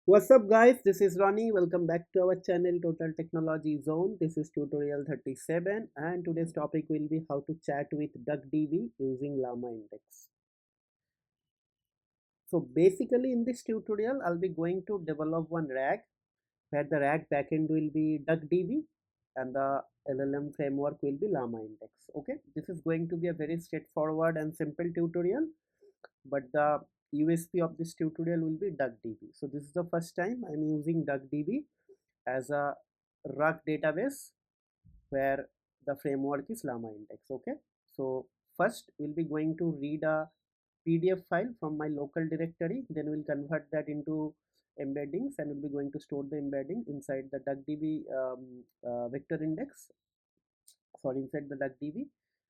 What's up guys, this is Ronnie. Welcome back to our channel Total Technology Zone. This is tutorial 37 and today's topic will be how to chat with DuckDB using LlamaIndex. So basically in this tutorial I'll be going to develop one RAG where the RAG backend will be DuckDB and the LLM framework will be LlamaIndex. Okay, this is going to be a very straightforward and simple tutorial, but the USP of this tutorial will be DuckDB. So this is the first time I'm using DuckDB as a RAG database where the framework is LlamaIndex. Okay, so first we'll be going to read a PDF file from my local directory, then we'll convert that into embeddings and we'll be going to store the embedding inside the DuckDB vector index, sorry, inside the DuckDB,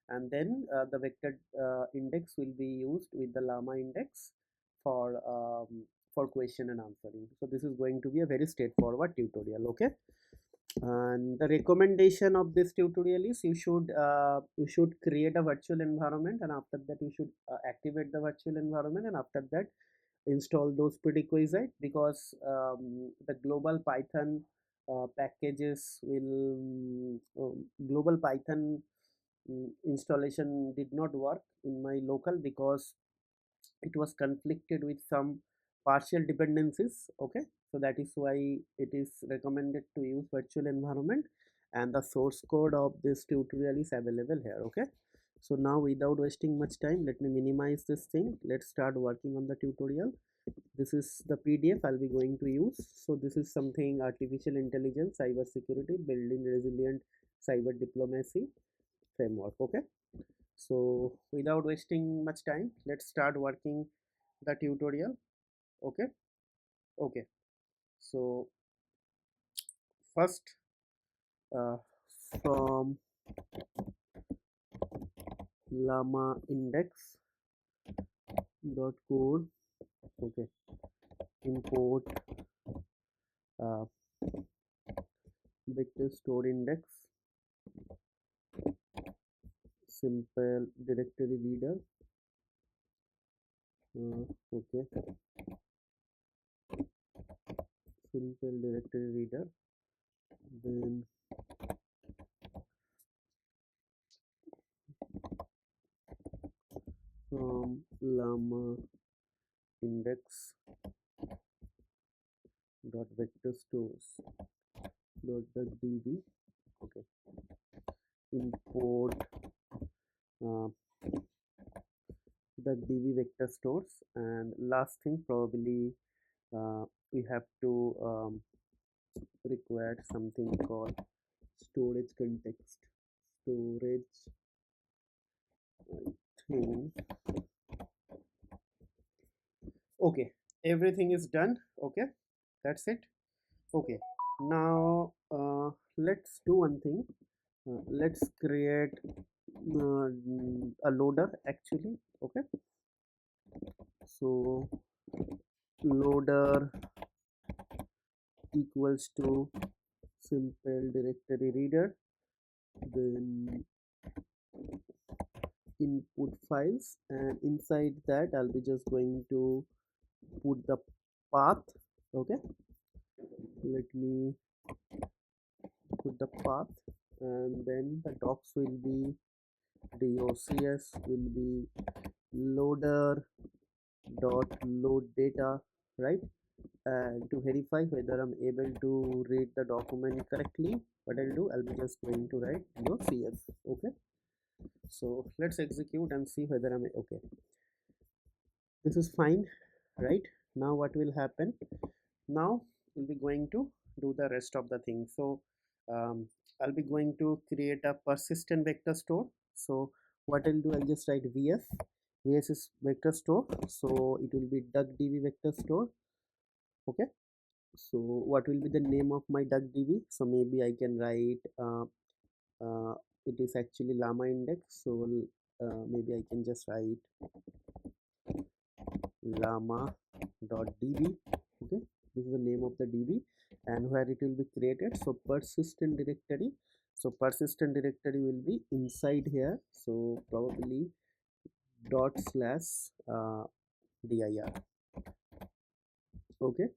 and then the vector index will be used with the LlamaIndex for question and answering. So this is going to be a very straightforward tutorial. Okay, and the recommendation of this tutorial is you should create a virtual environment, and after that you should activate the virtual environment, and after that install those prerequisites, because the global Python packages will global Python installation did not work in my local because it was conflicted with some partial dependencies. Okay, so that is why it is recommended to use virtual environment, and the source code of this tutorial is available here. Okay, so now without wasting much time, let me minimize this thing. Let's start working on the tutorial. This is the PDF I'll be going to use. So this is something artificial intelligence, cyber security, building resilient cyber diplomacy framework. Okay, so without wasting much time, let's start working the tutorial. Okay, okay, so first uh, from llamaindex.code. Okay, import uh, vector store index, simple directory reader. Okay, simple directory reader, then from llama index dot vector stores dot db. Okay, import uh, the db vector stores, and last thing probably we have to require something called storage context. Storage, I think. Okay, everything is done. Okay, that's it. Okay, now let's do one thing. Let's create a loader actually. Okay, so loader equals to simple directory reader, then input files, and inside that I'll be just going to put the path. Okay, let me put the path, and then the docs will be docs will be loader dot load data, right? And to verify whether I'm able to read the document correctly, what I'll do, I'll be just going to write docs. Okay, so let's execute and see whether I'm okay. This is fine, right? Now what will happen, now we'll be going to do the rest of the thing. So I'll be going to create a persistent vector store. So what I'll do, I'll just write vs is vector store, so it will be duckdb vector store. Okay, so what will be the name of my duckdb? So maybe I can write it is actually LlamaIndex, so maybe I can just write llama.db. Okay, this is the name of the db and where it will be created. So persistent directory, so persistent directory will be inside here, so probably dot slash dir. Okay,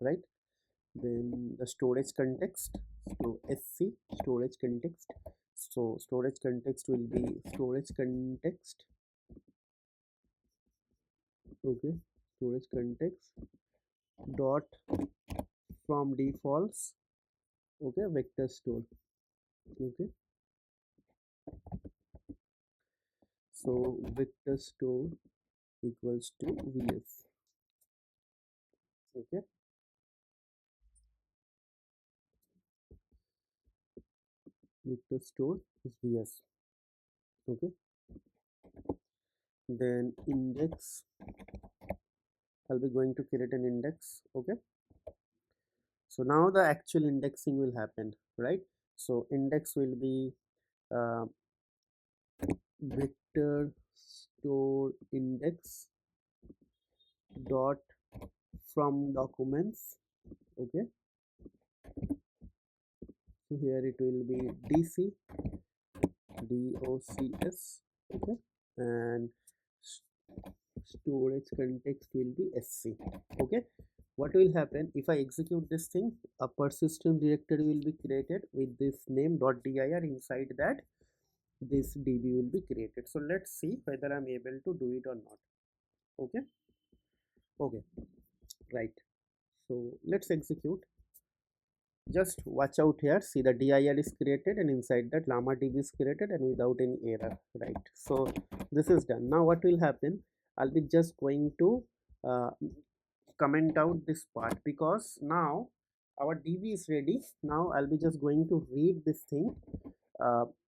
right? Then the storage context, so sc storage context. So storage context will be storage context, okay, storage context dot from defaults, okay, vector store, okay. So vector store equals to vs, okay. Vector store is vs, okay. Then index, I'll be going to create an index, okay. So now the actual indexing will happen, right? So index will be uh, vector store index dot from documents, okay. So here it will be dc docs, okay, and storage context will be sc, okay. What will happen if I execute this thing? A persistent directory will be created with this name .dir. Inside that, this db will be created. So let's see whether I'm able to do it or not, okay. Okay, right. So let's execute. Just watch out here, see the dir is created and inside that llama db is created and without any error, right? So this is done. Now what will happen, I'll be just going to uh, comment out this part, because now our db is ready. Now I'll be just going to read this thing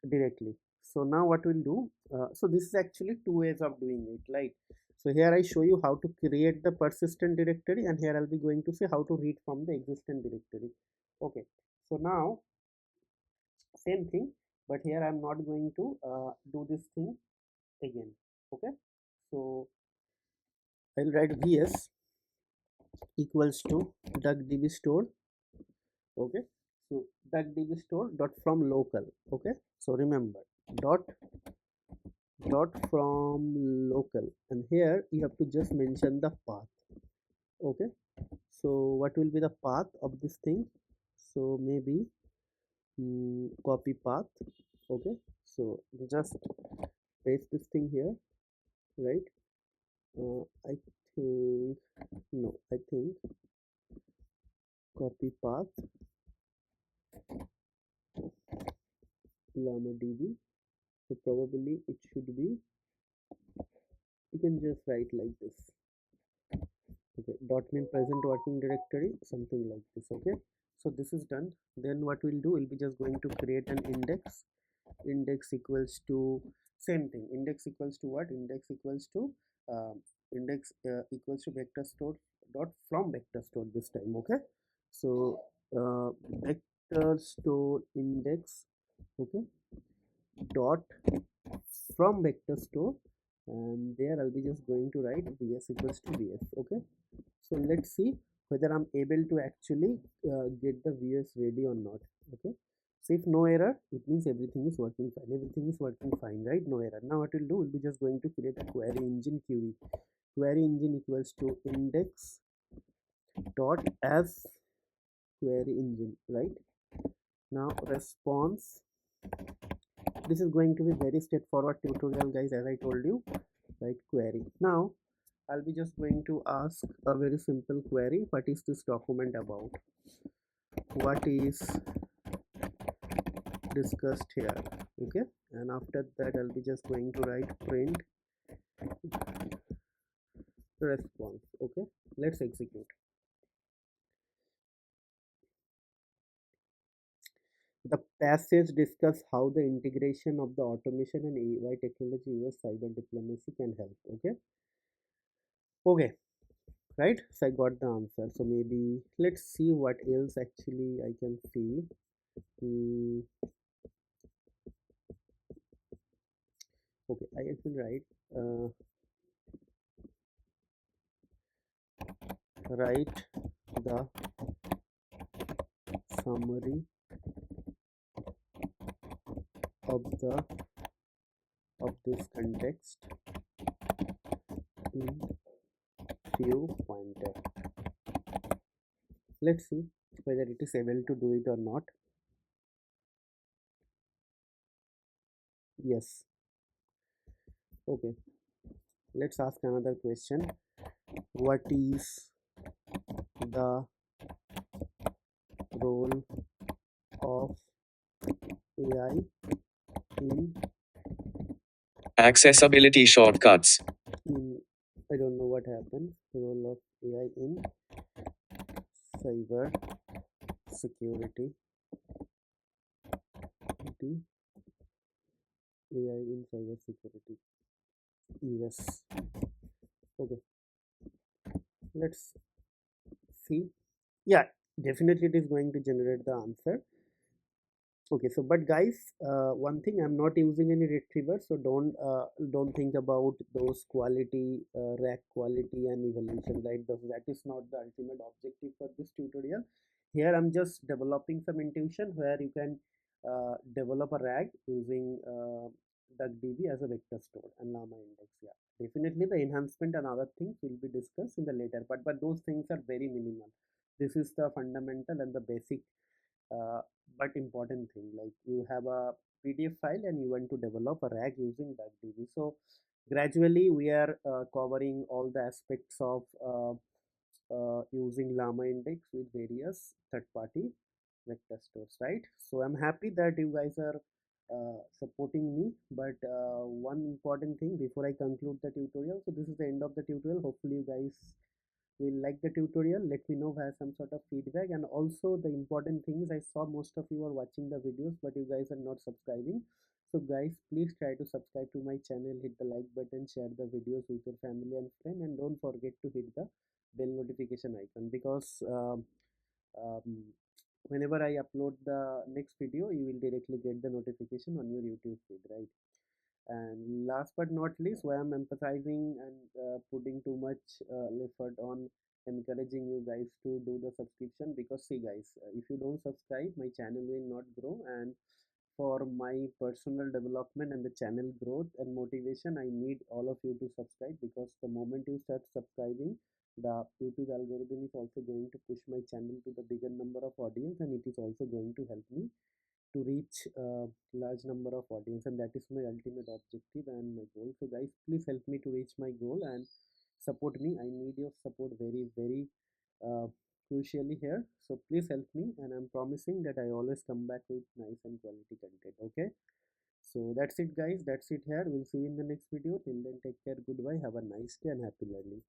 directly. So now what we'll do, so this is actually two ways of doing it, right? So here I show you how to create the persistent directory, and here I'll be going to say how to read from the existing directory, okay. So now same thing, but here I'm not going to do this thing again, okay. So I'll write vs equals to duckdb store, okay. So duckdb store dot from local, okay. So remember, dot from local, and here you have to just mention the path, okay. So what will be the path of this thing? So maybe copy path, okay. So just paste this thing here, right? I think, no, I think copy path llama db. So probably it should be, you can just write like this, okay. Dot mean present working directory, something like this, okay. So this is done. Then what we'll do, we'll be just going to create an index. Index equals to same thing, index equals to what, index equals to index equals to vector store dot from vector store this time, okay. So vector store index, okay, dot from vector store, and there I'll be just going to write vs equals to vs, okay. So let's see whether I'm able to actually get the vs ready or not, okay. So if no error, it means everything is working fine, everything is working fine, right? No error. Now what we'll do, we'll be just going to create a query engine QE. Query engine equals to index dot as query engine, right? Now response, this is going to be very straightforward tutorial, guys, as I told you, right? Query. Now I'll be just going to ask a very simple query. What is this document about? What is discussed here, okay. And after that I'll be just going to write print response, okay. Let's execute. The passage discuss how the integration of the automation and AI technology US cyber diplomacy can help, okay. Okay, right. So I got the answer. So maybe let's see what else actually I can see. Okay, I can write write the summary of the of this context in few pointer, Let's see whether it is able to do it or not. Yes. Okay, let's ask another question. What is the role of AI in Accessibility shortcuts. in I don't know what happened. Role of AI in cyber security. The AI in cyber security. Yes. Okay. Let's see. Yeah, definitely it is going to generate the answer. Okay, so but guys, one thing, I'm not using any retriever, so don't think about those quality, rack quality and evolution, right? That is not the ultimate objective for this tutorial. Here I'm just developing some intuition where you can develop a rag using DuckDB as a vector store and Llama index. Yeah, definitely the enhancement and other things will be discussed in the later part, but those things are very minimal. This is the fundamental and the basic uh, but important thing, like you have a PDF file and you want to develop a rag using DuckDB. So gradually we are covering all the aspects of using Llama index with various third-party vector stores, right? So I'm happy that you guys are supporting me. But one important thing before I conclude the tutorial. So this is the end of the tutorial. Hopefully you guys will like the tutorial. Let me know if I have some sort of feedback. And also the important thing is, I saw most of you are watching the videos but you guys are not subscribing. So guys, please try to subscribe to my channel, hit the like button, share the videos with your family and friend, and don't forget to hit the bell notification icon, because um, whenever I upload the next video you will directly get the notification on your YouTube feed, right? And last but not least, why I'm emphasizing and putting too much effort on encouraging you guys to do the subscription, because see guys, if you don't subscribe my channel will not grow, and for my personal development and the channel growth and motivation I need all of you to subscribe, because the moment you start subscribing, the YouTube algorithm is also going to push my channel to the bigger number of audience, and it is also going to help me to reach a large number of audience, and that is my ultimate objective and my goal. So guys, please help me to reach my goal and support me. I need your support very very uh, crucially here. So please help me, and I'm promising that I always come back with nice and quality content. Okay, so that's it guys, that's it here. We'll see you in the next video. Till then, take care, goodbye, have a nice day and happy learning.